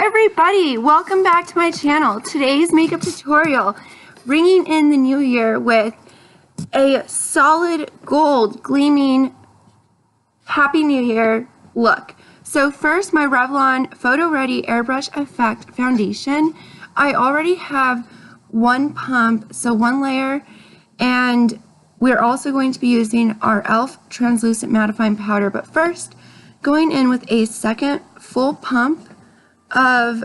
everybody, welcome back to my channel. Today's makeup tutorial, bringing in the new year with a solid gold gleaming Happy New Year look. So first, my Revlon Photo Ready Airbrush Effect Foundation. I already have one pump, so one layer, and we're also going to be using our e.l.f. translucent mattifying powder. But first, going in with a second full pump of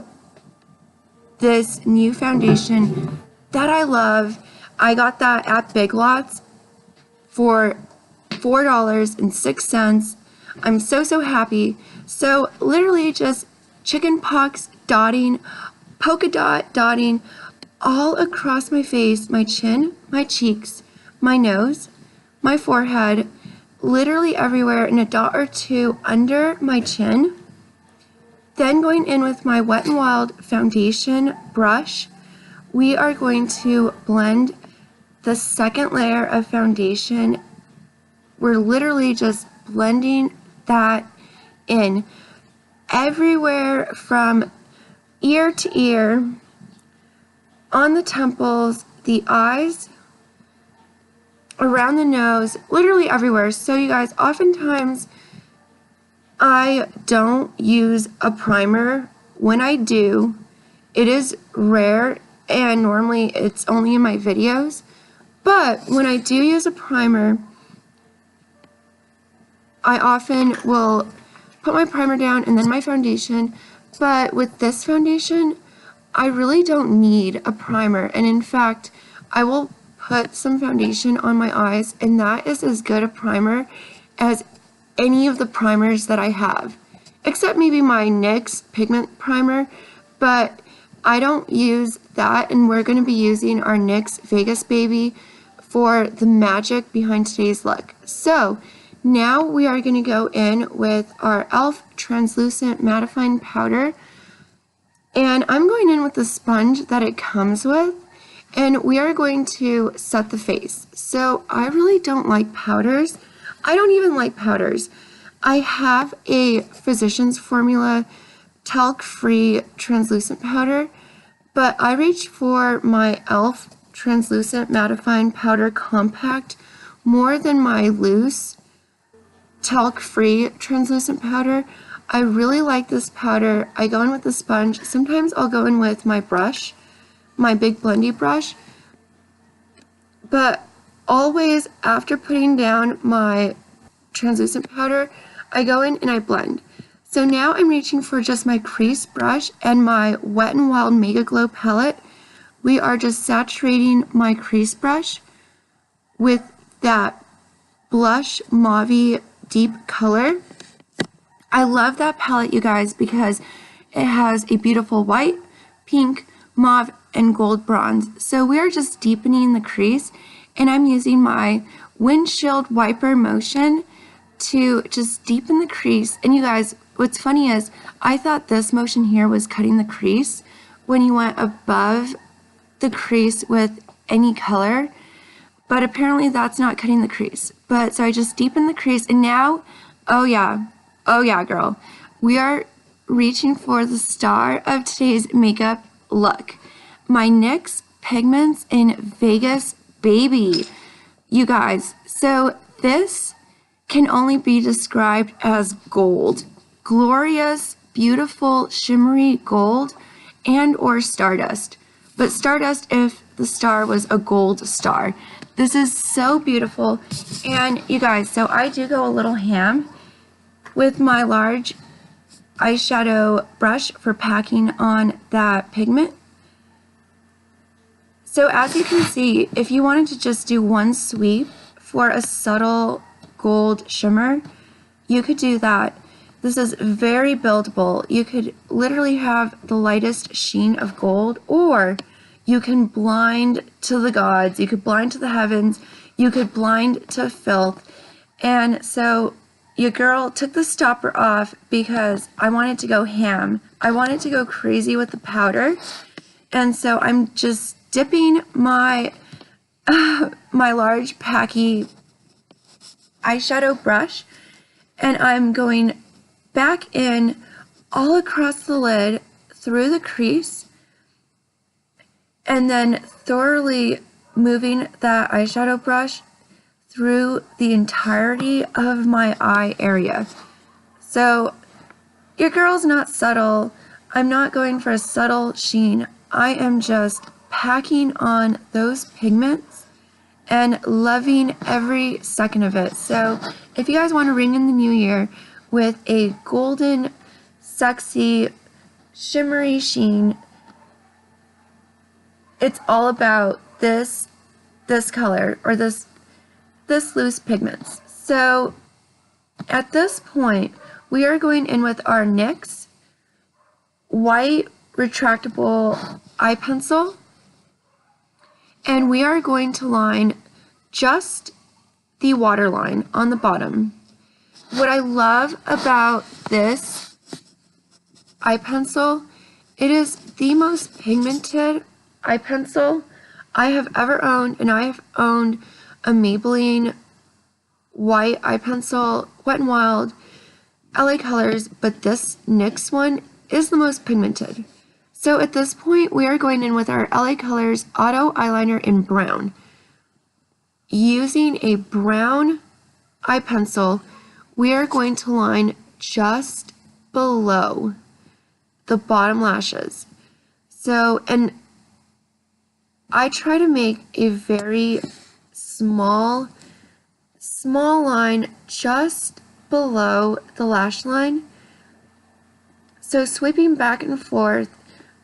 this new foundation that I love. I got that at Big Lots for $4.06. I'm so happy. So literally just chicken pox dotting, polka dot dotting all across my face, my chin, my cheeks, my nose, my forehead, literally everywhere, and a dot or two under my chin. Then going in with my Wet n Wild foundation brush, we are going to blend the second layer of foundation. We're literally just blending that in everywhere from ear to ear, on the temples, the eyes, around the nose, literally everywhere. So you guys, oftentimes I don't use a primer. When I do, it is rare, and normally it's only in my videos. But when I do use a primer, I often will put my primer down and then my foundation. But with this foundation, I really don't need a primer. And in fact, I will put some foundation on my eyes, and that is as good a primer as any of the primers that I have, except maybe my NYX pigment primer, but I don't use that, and we're going to be using our NYX Vegas Baby for the magic behind today's look. So now we are going to go in with our e.l.f. translucent mattifying powder, and I'm going in with the sponge that it comes with, and we are going to set the face. So I really don't like powders. I don't even like powders. I have a Physicians Formula talc-free translucent powder, but I reached for my e.l.f. translucent mattifying powder compact more than my loose talc-free translucent powder. I really like this powder. I go in with the sponge. Sometimes I'll go in with my brush, my big blendy brush, but always after putting down my translucent powder, I go in and I blend. So now I'm reaching for just my crease brush and my Wet n Wild Mega Glow palette. We are just saturating my crease brush with that blush mauve deep color. I love that palette, you guys, because it has a beautiful white, pink, mauve, and gold bronze. So we are just deepening the crease, and I'm using my windshield wiper motion to just deepen the crease. And you guys, what's funny is I thought this motion here was cutting the crease when you went above the crease with any color, but apparently that's not cutting the crease. But so I just deepened the crease, and now, oh yeah girl, we are reaching for the star of today's makeup look, my NYX Pigments in Vegas Baby. You guys, so this can only be described as gold. Glorious, beautiful, shimmery gold, and or stardust. But stardust if the star was a gold star. This is so beautiful. And you guys, so I do go a little ham with my large eyeshadow brush for packing on that pigment. So as you can see, if you wanted to just do one sweep for a subtle gold shimmer, you could do that. This is very buildable. You could literally have the lightest sheen of gold, or you can blind to the gods, you could blind to the heavens, you could blind to filth. And so your girl took the stopper off because I wanted to go ham. I wanted to go crazy with the powder. And so I'm just dipping my my large packy eyeshadow brush, and I'm going back in all across the lid through the crease and then thoroughly moving that eyeshadow brush through the entirety of my eye area. So your girl's not subtle. I'm not going for a subtle sheen. I am just packing on those pigments and loving every second of it. So if you guys want to ring in the new year with a golden, sexy, shimmery sheen, it's all about this color or this loose pigments. So at this point, we are going in with our NYX white retractable eye pencil, and we are going to line just the waterline on the bottom. What I love about this eye pencil, it is the most pigmented eye pencil I have ever owned, and I have owned a Maybelline white eye pencil, Wet n Wild, LA Colors, but this NYX one is the most pigmented. So at this point, we are going in with our LA Colors Auto Eyeliner in brown. Using a brown eye pencil, we are going to line just below the bottom lashes. So, and I try to make a very small line just below the lash line. So sweeping back and forth,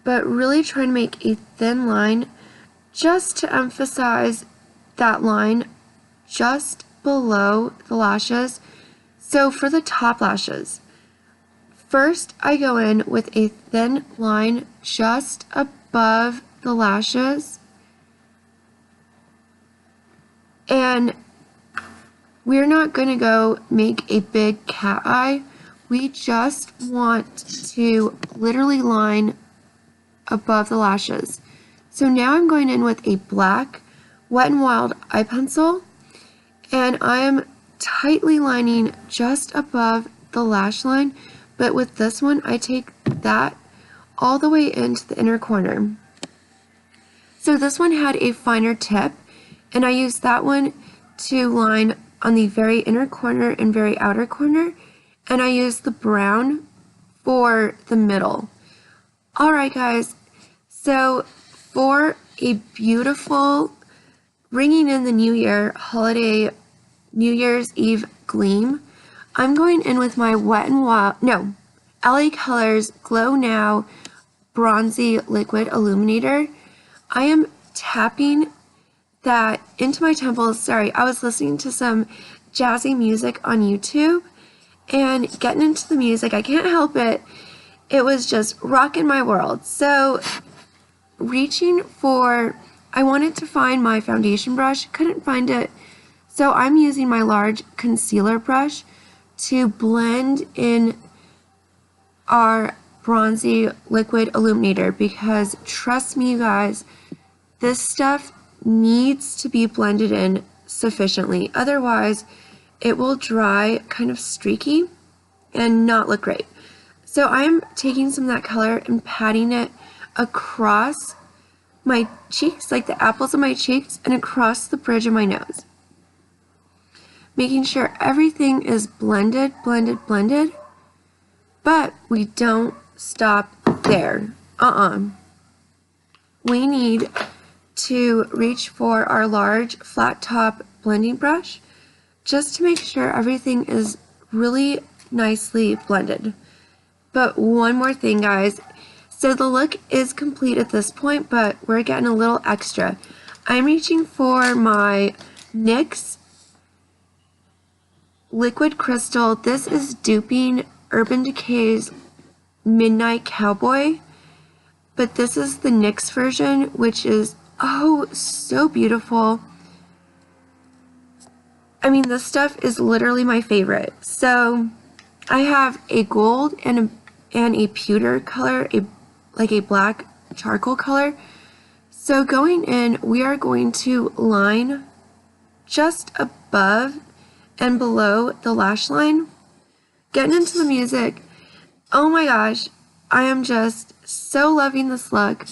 but really trying to make a thin line just to emphasize that line just below the lashes. So for the top lashes, first I go in with a thin line just above the lashes, and we're not going to go make a big cat eye. We just want to literally line above the lashes. So now I'm going in with a black Wet n Wild eye pencil, and I am tightly lining just above the lash line, but with this one I take that all the way into the inner corner. So this one had a finer tip, and I used that one to line on the very inner corner and very outer corner, and I used the brown for the middle. Alright guys, so for a beautiful ringing in the new year holiday New Year's Eve gleam, I'm going in with my LA Colors Glow Now Bronzy Liquid Illuminator. I am tapping that into my temples. Sorry, I was listening to some jazzy music on YouTube and getting into the music. I can't help it. It was just rocking my world. So reaching for, I wanted to find my foundation brush, couldn't find it. So I'm using my large concealer brush to blend in our bronzy liquid illuminator, because trust me you guys, this stuff needs to be blended in sufficiently. Otherwise, it will dry kind of streaky and not look great. So I'm taking some of that color and patting it across my cheeks, like the apples of my cheeks, and across the bridge of my nose. Making sure everything is blended, but we don't stop there. We need to reach for our large flat top blending brush just to make sure everything is really nicely blended. But one more thing guys, so the look is complete at this point, but we're getting a little extra. I'm reaching for my NYX Liquid Crystal. This is duping Urban Decay's Midnight Cowboy, but this is the NYX version, which is oh so beautiful. I mean, this stuff is literally my favorite. So I have a gold and a pewter color, like a black charcoal color. So going in, we are going to line just above and below the lash line. Getting into the music, oh my gosh, I am just so loving this look.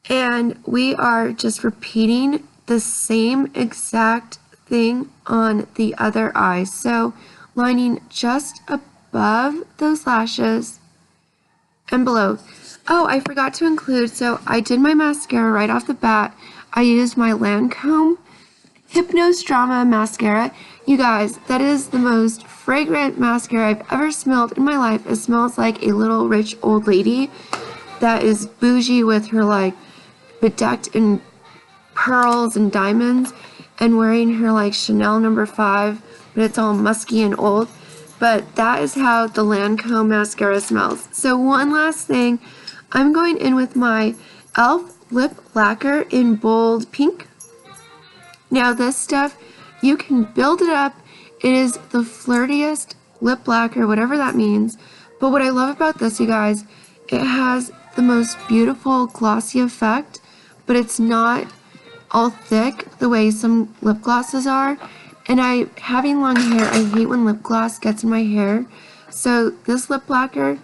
And we are just repeating the same exact thing on the other eye. So lining just above those lashes and below. Oh, I forgot to include, so I did my mascara right off the bat. I used my Lancome Hypnose Drama mascara. You guys, that is the most fragrant mascara I've ever smelled in my life. It smells like a little rich old lady that is bougie with her like bedecked in pearls and diamonds and wearing her like Chanel No. 5, but it's all musky and old. But that is how the Lancome mascara smells. So one last thing, I'm going in with my e.l.f. lip lacquer in bold pink. Now this stuff, you can build it up. It is the flirtiest lip lacquer, whatever that means. But what I love about this, you guys, it has the most beautiful glossy effect, but it's not all thick the way some lip glosses are. And having long hair, I hate when lip gloss gets in my hair. So this lip lacquer,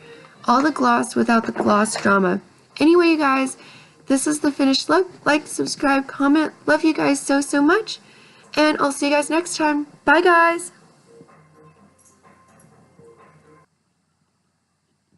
all the gloss without the gloss drama. Anyway, you guys, this is the finished look. Like, subscribe, comment. Love you guys so, so much. And I'll see you guys next time. Bye, guys.